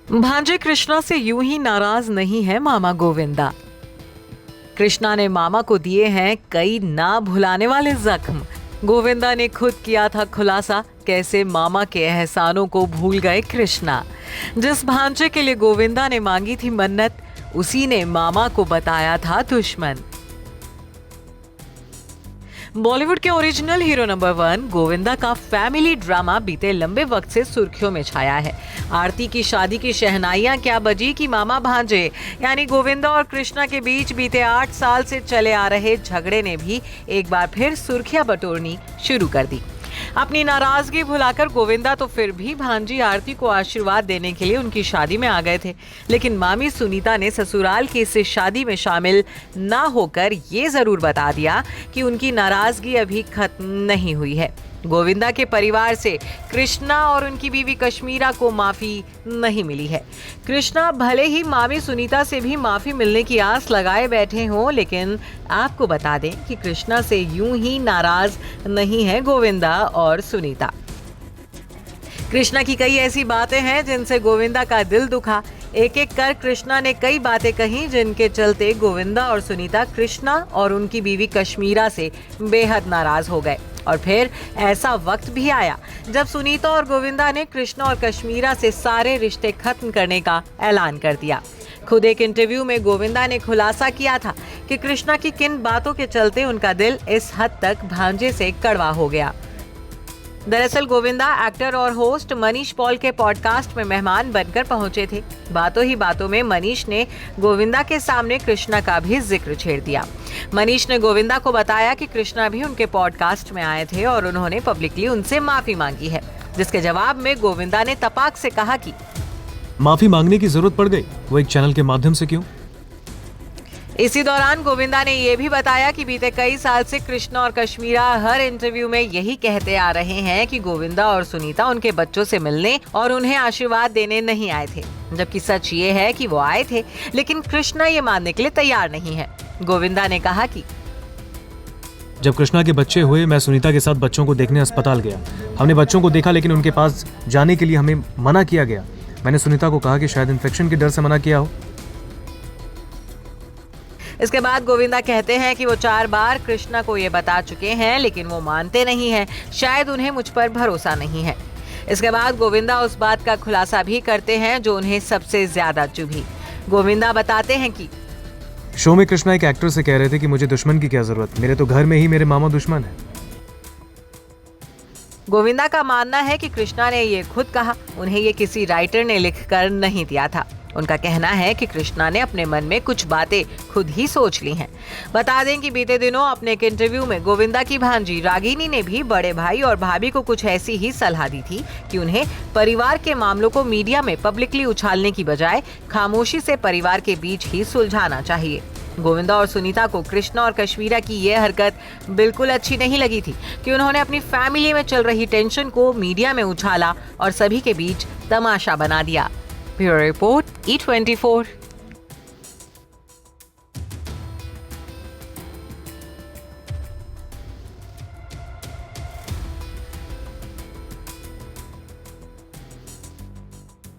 भांजे कृष्णा से यूं ही नाराज नहीं है मामा गोविंदा। कृष्णा ने मामा को दिए हैं कई ना भुलाने वाले जख्म। गोविंदा ने खुद किया था खुलासा, कैसे मामा के एहसानों को भूल गए कृष्णा। जिस भांजे के लिए गोविंदा ने मांगी थी मन्नत, उसी ने मामा को बताया था दुश्मन। बॉलीवुड के ओरिजिनल हीरो नंबर 1 गोविंदा का फैमिली ड्रामा बीते लंबे वक्त से सुर्खियों में छाया है। आरती की शादी की शहनाइयां क्या बजी कि मामा भांजे यानी गोविंदा और कृष्णा के बीच बीते 8 साल से चले आ रहे झगड़े ने भी एक बार फिर सुर्खियां बटोरनी शुरू कर दी। अपनी नाराजगी भुलाकर गोविंदा तो फिर भी भांजी आरती को आशीर्वाद देने के लिए उनकी शादी में आ गए थे, लेकिन मामी सुनीता ने ससुराल की इस शादी में शामिल ना होकर ये जरूर बता दिया कि उनकी नाराजगी अभी खत्म नहीं हुई है। गोविंदा के परिवार से कृष्णा और उनकी बीवी कश्मीरा को माफी नहीं मिली है। कृष्णा भले ही मामी सुनीता से भी माफी मिलने की आस लगाए बैठे हों, लेकिन आपको बता दें कि कृष्णा से यूं ही नाराज नहीं है गोविंदा और सुनीता। कृष्णा की कई ऐसी बातें हैं जिनसे गोविंदा का दिल दुखा। एक एक कर कृष्णा ने कई बातें कही जिनके चलते गोविंदा और सुनीता कृष्णा और उनकी बीवी कश्मीरा से बेहद नाराज हो गए। और फिर ऐसा वक्त भी आया जब सुनीता और गोविंदा ने कृष्णा और कश्मीरा से सारे रिश्ते खत्म करने का ऐलान कर दिया। खुद एक इंटरव्यू में गोविंदा ने खुलासा किया था कि कृष्णा की किन बातों के चलते उनका दिल इस हद तक भांजे से कड़वा हो गया। दरअसल गोविंदा एक्टर और होस्ट मनीष पॉल के पॉडकास्ट में मेहमान बनकर पहुंचे थे। बातों ही बातों में मनीष ने गोविंदा के सामने कृष्णा का भी जिक्र छेड़ दिया। मनीष ने गोविंदा को बताया कि कृष्णा भी उनके पॉडकास्ट में आए थे और उन्होंने पब्लिकली उनसे माफी मांगी है, जिसके जवाब में गोविंदा ने तपाक से कहा कि माफी मांगने की जरूरत पड़ गई, वो एक चैनल के माध्यम से क्यों? इसी दौरान गोविंदा ने यह भी बताया कि बीते कई साल से कृष्णा और कश्मीरा हर इंटरव्यू में यही कहते आ रहे हैं कि गोविंदा और सुनीता उनके बच्चों से मिलने और उन्हें आशीर्वाद देने नहीं आए थे, जबकि सच ये है कि वो आए थे, लेकिन कृष्णा ये मानने के लिए तैयार नहीं है। गोविंदा ने कहा कि जब कृष्णा के बच्चे हुए, मैं सुनीता के साथ बच्चों को देखने अस्पताल गया। हमने बच्चों को देखा, लेकिन उनके पास जाने के लिए हमें मना किया गया। मैंने सुनीता को कहा कि शायद इन्फेक्शन के डर से मना किया हो। इसके बाद गोविंदा कहते हैं कि वो 4 बार कृष्णा को ये बता चुके हैं, लेकिन वो मानते नहीं हैं। शायद उन्हें मुझ पर भरोसा नहीं है। इसके बाद गोविंदा उस बात का खुलासा भी करते हैं जो उन्हें सबसे ज्यादा चुभी। गोविंदा बताते हैं कि शो में कृष्णा एक एक्टर से कह रहे थे कि मुझे दुश्मन की क्या जरूरत, मेरे तो घर में ही मेरे मामा दुश्मन है। गोविंदा का मानना है कि कृष्णा ने ये खुद कहा, उन्हें ये किसी राइटर ने लिखकर नहीं दिया था। उनका कहना है कि कृष्णा ने अपने मन में कुछ बातें खुद ही सोच ली हैं। बता दें कि बीते दिनों अपने एक इंटरव्यू में गोविंदा की भांजी रागिनी ने भी बड़े भाई और भाभी को कुछ ऐसी ही सलाह दी थी कि उन्हें परिवार के मामलों को मीडिया में पब्लिकली उछालने की बजाय खामोशी से परिवार के बीच ही सुलझाना चाहिए। गोविंदा और सुनीता को कृष्णा और कश्मीरा की यह हरकत बिल्कुल अच्छी नहीं लगी थी कि उन्होंने अपनी फैमिली में चल रही टेंशन को मीडिया में उछाला और सभी के बीच तमाशा बना दिया। Bureau report E24।